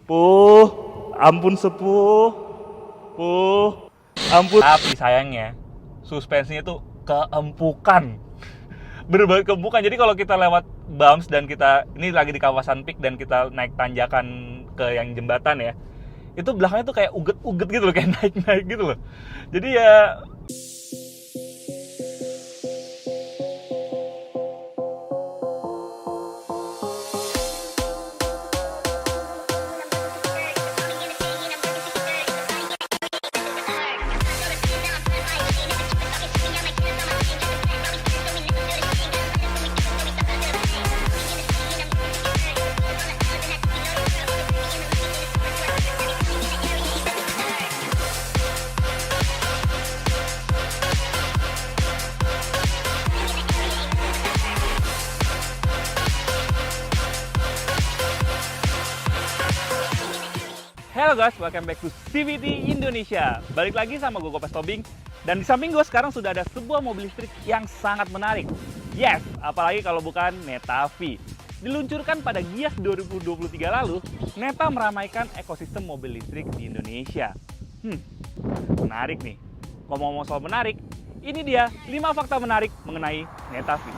Puh, ampun sepuh, ampun. Tapi sayangnya, suspensinya tuh keempukan. Bener-bener keempukan. Jadi kalau kita lewat bumps dan kita, ini lagi di kawasan peak dan kita naik tanjakan ke yang jembatan ya, itu belakangnya tuh kayak uget-uget gitu loh, kayak naik-naik gitu loh. Jadi ya Halo guys, welcome back to CVT Indonesia. Balik lagi sama gue Kopes Tobing. Dan di samping gue sekarang sudah ada sebuah mobil listrik yang sangat menarik. Yes, apalagi kalau bukan Neta V. Diluncurkan pada Gias 2023 lalu, Neta meramaikan ekosistem mobil listrik di Indonesia. Menarik nih. Ngomong-ngomong soal menarik, ini dia 5 fakta menarik mengenai Neta V.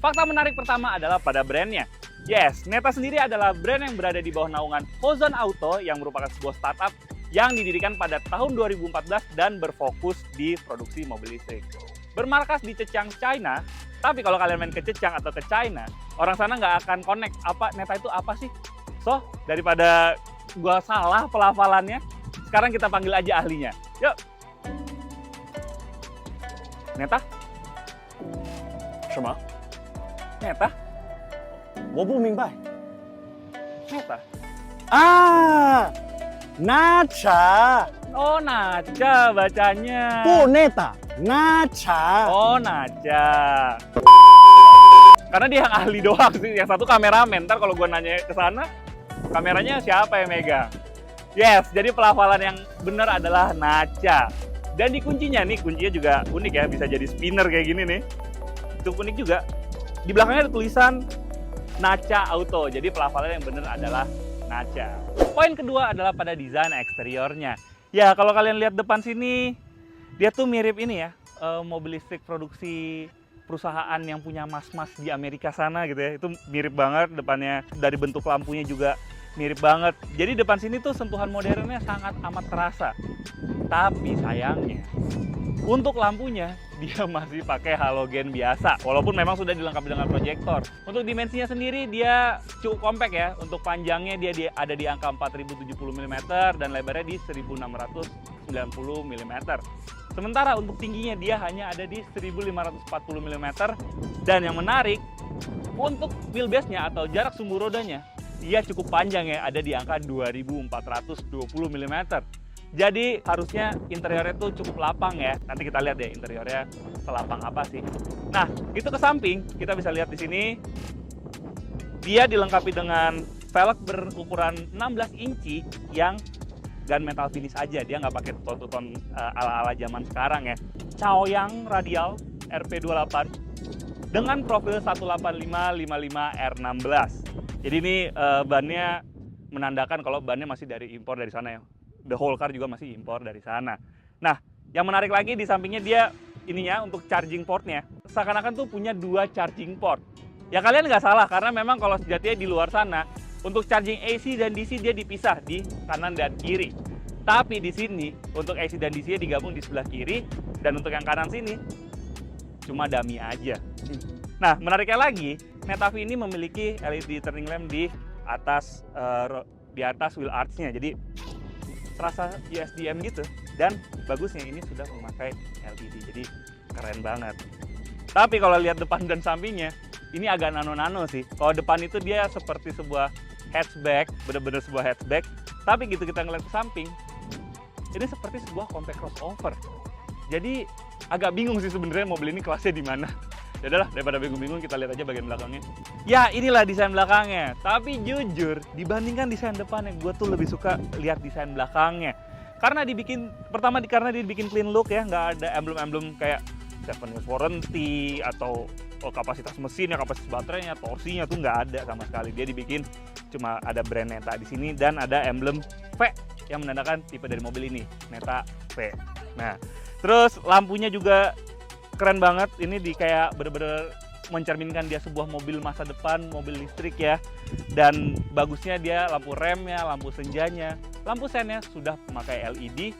Fakta menarik pertama adalah pada brandnya. Yes, Neta sendiri adalah brand yang berada di bawah naungan Hozon Auto yang merupakan sebuah startup yang didirikan pada tahun 2014 dan berfokus di produksi mobil listrik. Bermarkas di Zhejiang, China, tapi kalau kalian main ke Zhejiang atau ke China, orang sana nggak akan connect apa Neta itu apa sih. So, daripada gua salah pelafalannya, sekarang kita panggil aja ahlinya. Yuk! Neta? Sama? Neta? 我不明白 Neta? 啊，Nacha Oh, Nacha bacanya. 不 Neta Nacha Oh, Nacha. Karena dia yang ahli doang sih, yang satu kameramen. Ntar kalau gue nanya ke sana, kameranya siapa yang megang? Yes, jadi pelafalan yang benar adalah Nacha. Dan di kuncinya nih, kuncinya juga unik ya, bisa jadi spinner kayak gini nih. Itu unik juga. Di belakangnya ada tulisan Nacha Auto, jadi pelafalan yang benar adalah Nacha. Poin kedua adalah pada desain eksteriornya. Ya, kalau kalian lihat depan sini, dia tuh mirip ini ya, mobil listrik produksi perusahaan yang punya mas-mas di Amerika sana gitu ya. Itu mirip banget depannya, dari bentuk lampunya juga mirip banget. Jadi depan sini tuh sentuhan modernnya sangat amat terasa. Tapi sayangnya, untuk lampunya, dia masih pakai halogen biasa, walaupun memang sudah dilengkapi dengan proyektor. Untuk dimensinya sendiri, dia cukup kompak ya. Untuk panjangnya dia ada di angka 4070 mm dan lebarnya di 1690 mm. Sementara untuk tingginya dia hanya ada di 1540 mm. Dan yang menarik, untuk wheelbase-nya atau jarak sumbu rodanya, dia cukup panjang ya, ada di angka 2420 mm. Jadi harusnya interiornya tuh cukup lapang ya. Nanti kita lihat deh interiornya selapang apa sih. Nah, itu ke samping kita bisa lihat di sini dia dilengkapi dengan velg berukuran 16 inci yang gunmetal finish aja. Dia nggak pakai tuton-tuton ala-ala zaman sekarang ya. Chaoyang radial RP28 dengan profil 185-55R16. Jadi ini bannya menandakan kalau bannya masih dari impor dari sana ya. The whole car juga masih impor dari sana. Nah, yang menarik lagi di sampingnya dia ininya untuk charging portnya. Seakan-akan tuh punya 2 charging port. Ya kalian nggak salah, karena memang kalau sejatinya di luar sana, untuk charging AC dan DC dia dipisah di kanan dan kiri. Tapi di sini, untuk AC dan DC digabung di sebelah kiri, dan untuk yang kanan sini, cuma dummy aja. Nah, menariknya lagi, Neta V ini memiliki LED turning lamp di di atas wheel arch-nya. Jadi terasa USDM gitu. Dan bagusnya ini sudah memakai LED. Jadi keren banget. Tapi kalau lihat depan dan sampingnya, ini agak nano-nano sih. Kalau depan itu dia seperti sebuah hatchback, bener-bener sebuah hatchback. Tapi gitu kita ngeliat ke samping, ini seperti sebuah compact crossover. Jadi agak bingung sih sebenarnya mobil ini kelasnya di mana. Ya udahlah, daripada bingung-bingung kita lihat aja bagian belakangnya. Ya inilah desain belakangnya. Tapi jujur, dibandingkan desain depannya, gue tuh lebih suka lihat desain belakangnya. Karena karena dibikin clean look ya, nggak ada emblem-emblem kayak 7 years warranty atau kapasitas mesinnya, kapasitas baterainya, torsinya tuh nggak ada sama sekali. Dia dibikin cuma ada brand Neta di sini dan ada emblem V yang menandakan tipe dari mobil ini, Neta V. Nah, terus lampunya juga keren banget. Ini kayak bener-bener mencerminkan dia sebuah mobil masa depan, mobil listrik ya. Dan bagusnya dia lampu remnya, lampu senjanya, lampu sennya sudah memakai LED.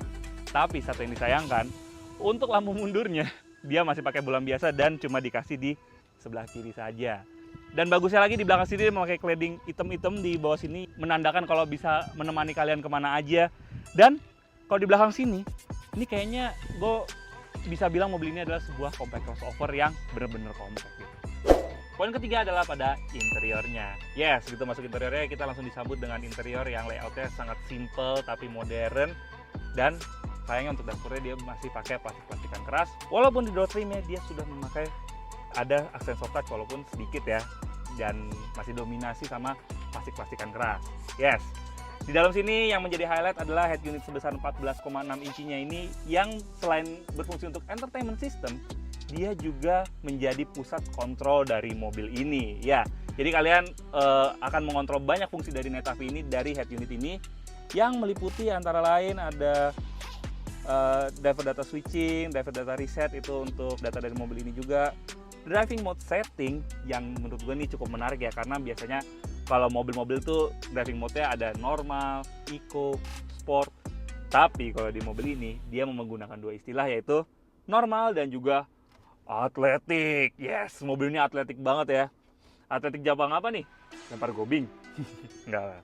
Tapi satu yang disayangkan, untuk lampu mundurnya dia masih pakai bolam biasa dan cuma dikasih di sebelah kiri saja. Dan bagusnya lagi di belakang sini dia memakai cladding hitam-hitam di bawah sini, menandakan kalau bisa menemani kalian kemana aja. Dan kalau di belakang sini, ini kayaknya gue bisa bilang mobil ini adalah sebuah compact crossover yang bener-bener compact gitu. Poin ketiga adalah pada interiornya. Yes, gitu masuk interiornya, kita langsung disambut dengan interior yang layoutnya sangat simple tapi modern. Dan sayangnya untuk dashboardnya dia masih pakai plastik-plastikan keras. Walaupun di door trimnya dia sudah memakai ada aksen soft touch walaupun sedikit ya. Dan masih dominasi sama plastik-plastikan keras. Yes. Di dalam sini yang menjadi highlight adalah head unit sebesar 14,6 inchinya ini yang selain berfungsi untuk entertainment system, dia juga menjadi pusat kontrol dari mobil ini. Ya, jadi kalian akan mengontrol banyak fungsi dari Neta V ini dari head unit ini yang meliputi antara lain ada driver data switching, driver data reset itu untuk data dari mobil ini juga. Driving mode setting yang menurut gue ini cukup menarik ya, karena biasanya kalau mobil-mobil tuh driving mode-nya ada normal, eco, sport. Tapi kalau di mobil ini dia menggunakan dua istilah, yaitu normal dan juga atletik. Yes, mobil ini atletik banget ya. Atletik Jepang apa nih? Lempar gobing? Enggak lah.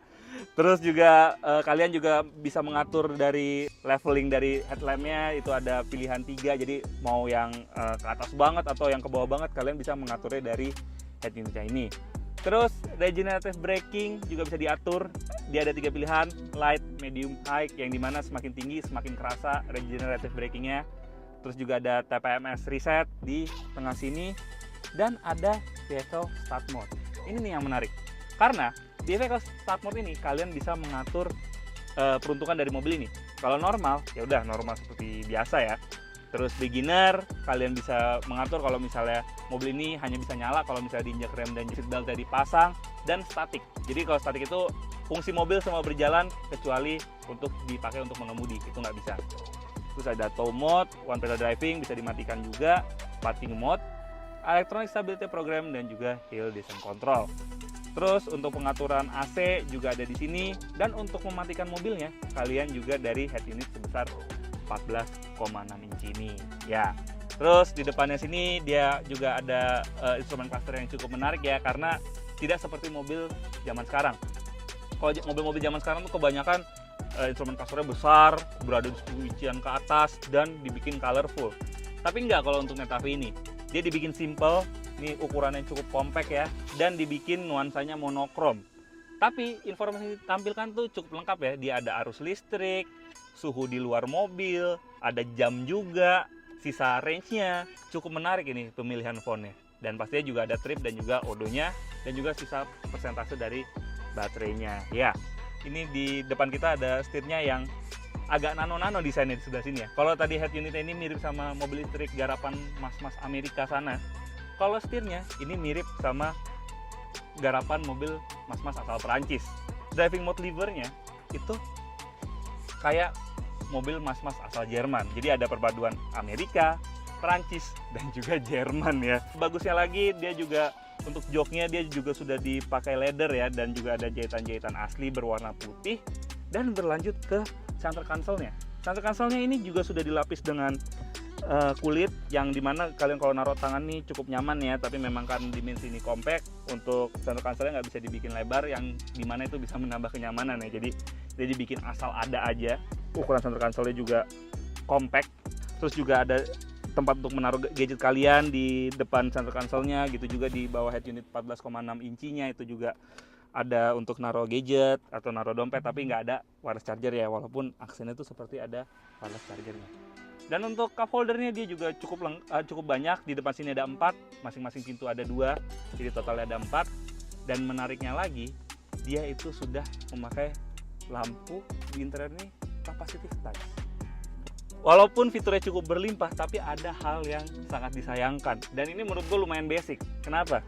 Terus juga kalian juga bisa mengatur dari leveling dari headlampnya, itu ada pilihan 3, jadi mau yang ke atas banget atau yang ke bawah banget kalian bisa mengaturnya dari head unitnya ini. Terus regenerative braking juga bisa diatur, dia ada 3 pilihan, light, medium, high, yang dimana semakin tinggi semakin kerasa regenerative brakingnya. Terus juga ada TPMS reset di tengah sini, dan ada vehicle start mode. Ini nih yang menarik, karena di vehicle start mode ini kalian bisa mengatur peruntukan dari mobil ini. Kalau normal, ya udah normal seperti biasa ya. Terus beginner, kalian bisa mengatur kalau misalnya mobil ini hanya bisa nyala kalau misalnya diinjak rem dan seat belt dipasang, dan static. Jadi kalau static itu fungsi mobil semua berjalan kecuali untuk dipakai untuk mengemudi, itu nggak bisa. Terus ada tow mode, one pedal driving bisa dimatikan juga, parking mode, electronic stability program, dan juga hill descent control. Terus untuk pengaturan AC juga ada di sini, dan untuk mematikan mobilnya kalian juga dari head unit sebesar 14,6 inci ini ya. Terus di depannya sini dia juga ada instrumen cluster yang cukup menarik ya, karena tidak seperti mobil zaman sekarang. Kalau mobil-mobil zaman sekarang tuh kebanyakan instrumen clusternya besar, berada di 10 inchian ke atas dan dibikin colorful. Tapi enggak, kalau untuk Neta V ini dia dibikin simple. Ini ukurannya cukup compact ya, dan dibikin nuansanya monokrom. Tapi informasi yang ditampilkan tuh cukup lengkap ya. Dia ada arus listrik, suhu di luar mobil, ada jam juga, sisa range-nya. Cukup menarik ini pemilihan fontnya. Dan pastinya juga ada trip dan juga odonya, dan juga sisa persentase dari baterainya. Ya, ini di depan kita ada setirnya yang agak nano-nano desainnya di sebelah sini ya. Kalau tadi head unitnya ini mirip sama mobil listrik garapan mas-mas Amerika sana, kalau setirnya ini mirip sama garapan mobil mas-mas asal Perancis. Driving mode levernya itu kayak mobil mas-mas asal Jerman. Jadi ada perpaduan Amerika, Perancis, dan juga Jerman ya. Bagusnya lagi dia juga untuk joknya dia juga sudah dipakai leather ya, dan juga ada jahitan-jahitan asli berwarna putih. Dan berlanjut ke center console-nya. Center console-nya ini juga sudah dilapis dengan kulit yang dimana kalian kalau naruh tangan nih cukup nyaman ya, tapi memang kan dimensi ini compact, untuk center console-nya nggak bisa dibikin lebar yang dimana itu bisa menambah kenyamanan ya. Jadi bikin asal ada aja. Ukuran center console-nya juga compact, terus juga ada tempat untuk menaruh gadget kalian di depan center console-nya, gitu juga di bawah head unit 14,6 inchinya itu juga ada untuk naruh gadget atau naruh dompet, tapi nggak ada wireless charger ya, walaupun aksennya itu seperti ada wireless chargernya. Dan untuk cup holdernya dia juga cukup banyak. Di depan sini ada 4, masing-masing pintu ada 2, jadi totalnya ada 4. Dan menariknya lagi, dia itu sudah memakai lampu di interior ini capacitive touch. Walaupun fiturnya cukup berlimpah, tapi ada hal yang sangat disayangkan. Dan ini menurut gue lumayan basic. Kenapa?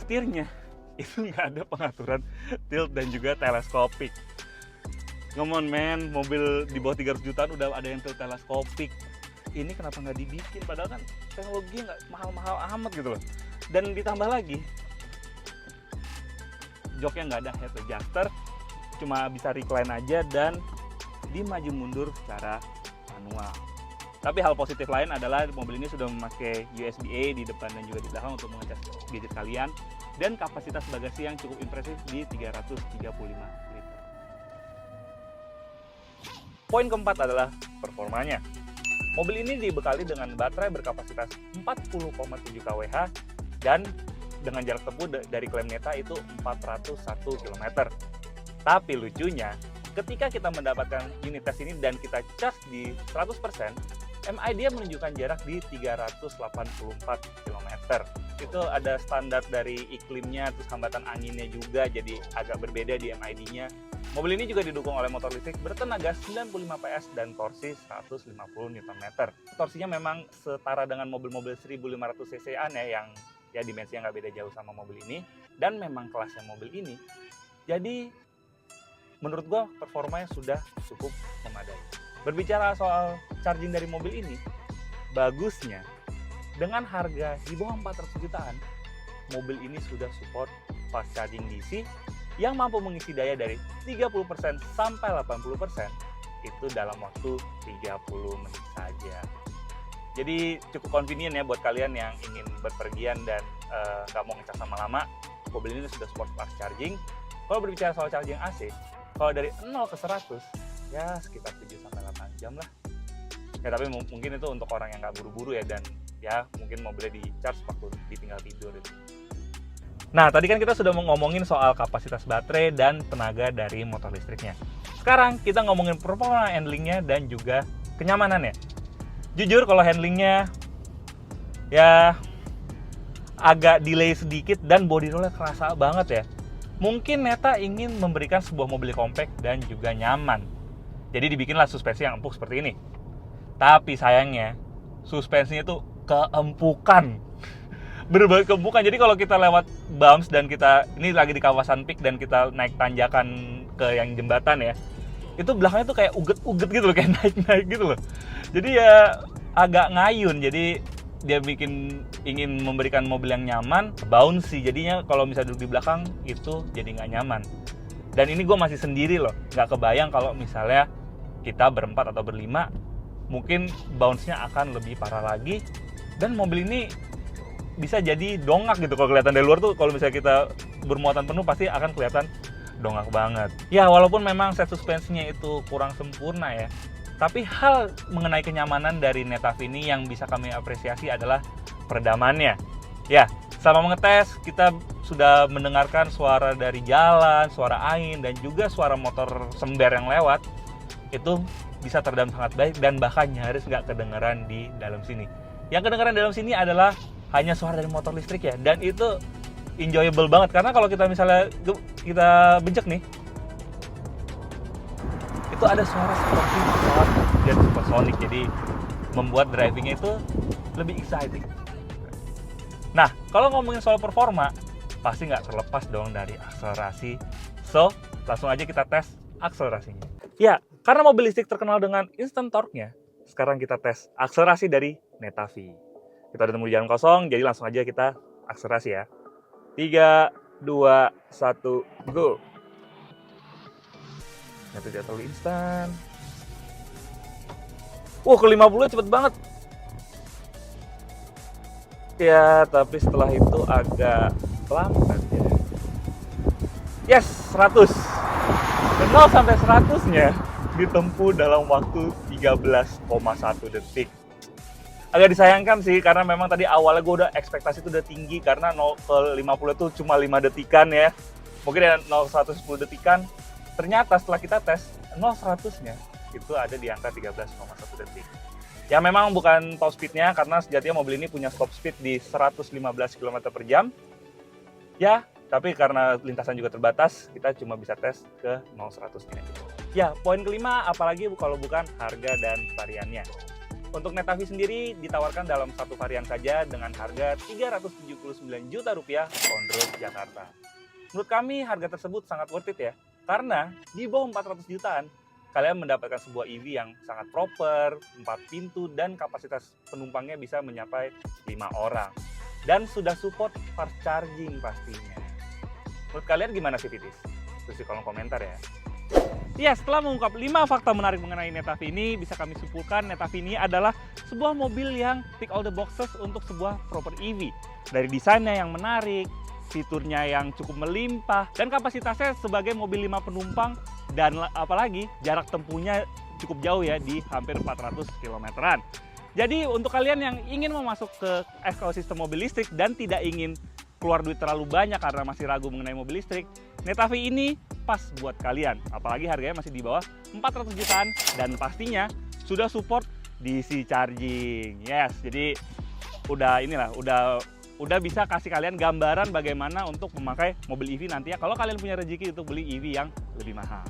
Setirnya itu nggak ada pengaturan tilt dan juga teleskopik. Come on man, mobil di bawah 300 jutaan udah ada yang tilt teleskopik. Ini kenapa nggak dibikin? Padahal kan teknologi nggak mahal-mahal amat gitu loh. Dan ditambah lagi, joknya nggak ada head adjuster, cuma bisa recline aja dan dimaju mundur secara manual. Tapi hal positif lain adalah mobil ini sudah memakai USB-A di depan dan juga di belakang untuk mengecas gadget kalian, dan kapasitas bagasi yang cukup impresif di 335 liter. Poin keempat adalah performanya. Mobil ini dibekali dengan baterai berkapasitas 40,7 kWh dan dengan jarak tempuh dari klaim Neta itu 401 km. Tapi lucunya, ketika kita mendapatkan unit tes ini dan kita cas di 100%, MI dia menunjukkan jarak di 384 km. Itu ada standar dari iklimnya, terus hambatan anginnya juga jadi agak berbeda di MID-nya. Mobil ini juga didukung oleh motor listrik bertenaga 95 PS dan torsi 150 Nm. Torsinya memang setara dengan mobil-mobil 1500 cc-an ya, yang ya dimensinya nggak beda jauh sama mobil ini. Dan memang kelasnya mobil ini. Jadi menurut gua performanya sudah cukup memadai. Berbicara soal charging dari mobil ini, bagusnya dengan harga di bawah 400 jutaan, mobil ini sudah support fast charging DC yang mampu mengisi daya dari 30% sampai 80% itu dalam waktu 30 menit saja. Jadi cukup convenient ya buat kalian yang ingin berpergian dan nggak mau ngecas lama-lama. Mobil ini sudah support fast charging. Kalau berbicara soal charging AC, kalau dari 0 ke 100 ya sekitar 7 sampai 8 jam lah. Ya tapi mungkin itu untuk orang yang nggak buru-buru ya, dan ya mungkin mobilnya di charge waktu ditinggal tidur itu. Nah, tadi kan kita sudah ngomongin soal kapasitas baterai dan tenaga dari motor listriknya. Sekarang kita ngomongin performa handlingnya dan juga kenyamanannya. Jujur kalau handlingnya ya agak delay sedikit dan body rollnya kerasa banget ya. Mungkin Neta ingin memberikan sebuah mobil compact dan juga nyaman. Jadi dibikinlah suspensi yang empuk seperti ini. Tapi sayangnya suspensinya tuh keempukan. Bener-bener keempukan. Jadi kalau kita lewat bumps dan kita ini lagi di kawasan peak dan kita naik tanjakan ke yang jembatan ya, itu belakangnya tuh kayak uget-uget gitu loh, kayak naik-naik gitu loh. Jadi ya agak ngayun. Jadi dia ingin memberikan mobil yang nyaman, bouncy. Jadinya kalau misalnya duduk di belakang itu jadi nggak nyaman. Dan ini gue masih sendiri loh, nggak kebayang kalau misalnya kita berempat atau berlima, mungkin bounce-nya akan lebih parah lagi. Dan mobil ini bisa jadi dongak gitu kalau kelihatan dari luar tuh. Kalau misalnya kita bermuatan penuh pasti akan kelihatan dongak banget. Ya walaupun memang set suspensinya itu kurang sempurna ya, tapi hal mengenai kenyamanan dari Neta ini yang bisa kami apresiasi adalah peredamannya. Ya, selama mengetes kita sudah mendengarkan suara dari jalan, suara angin, dan juga suara motor sember yang lewat. Itu bisa teredam sangat baik dan bahkan nyaris nggak kedengeran di dalam sini. Yang kedengeran dalam sini adalah hanya suara dari motor listrik ya, dan itu enjoyable banget karena kalau kita misalnya kita bencek nih, itu ada suara seperti pesawat jet supersonik, jadi membuat drivingnya itu lebih exciting. Nah, kalau ngomongin soal performa, pasti nggak terlepas dong dari akselerasi. So, langsung aja kita tes akselerasinya. Ya, karena mobil listrik terkenal dengan instant torque-nya, sekarang kita tes akselerasi dari Neta V. Kita udah nemu di jalan kosong, jadi langsung aja kita akselerasi ya. 3, 2, 1, go! Neta tidak terlalu instan. Ke 50 cepet banget. ya, tapi setelah itu agak lambat ya. Yes, 100. Dan 0 sampai 100-nya ditempuh dalam waktu 13,1 detik. Agak disayangkan sih, karena memang tadi awalnya gue udah ekspektasi itu udah tinggi, karena 0 ke 50 itu cuma 5 detikan ya. Mungkin ya 0 ke 110 detikan. Ternyata setelah kita tes, 0 100-nya itu ada di angka 13,1 detik. Ya memang bukan top speed-nya, karena sejatinya mobil ini punya top speed di 115 km per jam. Ya, tapi karena lintasan juga terbatas, kita cuma bisa tes ke 0-100-nya. Ya, poin kelima, apalagi kalau bukan harga dan variannya. Untuk Netavi sendiri ditawarkan dalam satu varian saja dengan harga Rp379 juta on road Jakarta. Menurut kami harga tersebut sangat worth it ya, karena di bawah 400 jutaan kalian mendapatkan sebuah EV yang sangat proper, 4 pintu, dan kapasitas penumpangnya bisa mencapai 5 orang. Dan sudah support fast charging pastinya. Menurut kalian gimana sih, Titis? Tulis di kolom komentar ya. Ya, setelah mengungkap 5 fakta menarik mengenai Netavi ini, bisa kami simpulkan Netavi ini adalah sebuah mobil yang tick all the boxes untuk sebuah proper EV. Dari desainnya yang menarik, fiturnya yang cukup melimpah, dan kapasitasnya sebagai mobil 5 penumpang, dan apalagi jarak tempuhnya cukup jauh ya, di hampir 400 km-an. Jadi untuk kalian yang ingin memasuk ke ekosistem mobil listrik dan tidak ingin keluar duit terlalu banyak karena masih ragu mengenai mobil listrik, Netavi ini pas buat kalian. Apalagi harganya masih di bawah 400 jutaan dan pastinya sudah support DC charging. Yes, jadi udah bisa kasih kalian gambaran bagaimana untuk memakai mobil EV nantinya kalau kalian punya rezeki untuk beli EV yang lebih mahal.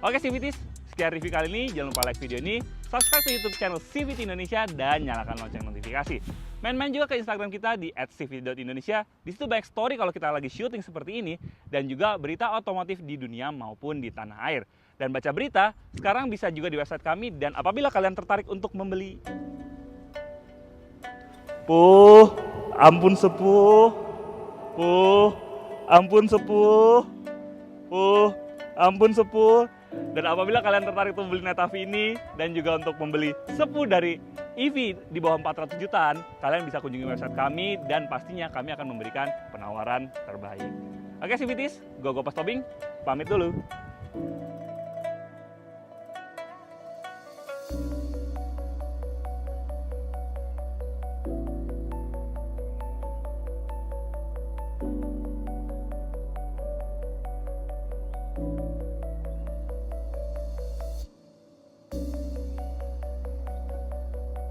Oke CVTs, sekian review kali ini. Jangan lupa like video ini, subscribe ke YouTube channel CVT Indonesia, dan nyalakan lonceng notifikasi. Main-main juga ke Instagram kita di @cvt.indonesia. Di situ banyak story kalau kita lagi syuting seperti ini, dan juga berita otomotif di dunia maupun di tanah air. Dan baca berita sekarang bisa juga di website kami. Dan apabila kalian tertarik untuk membeli, ampun sepuh, ampun sepuh. Dan apabila kalian tertarik untuk membeli Netavi ini dan juga untuk membeli sepuh dari EV di bawah 400 jutaan, kalian bisa kunjungi website kami dan pastinya kami akan memberikan penawaran terbaik. Oke CVTs, gue Gopas Tobing, pamit dulu.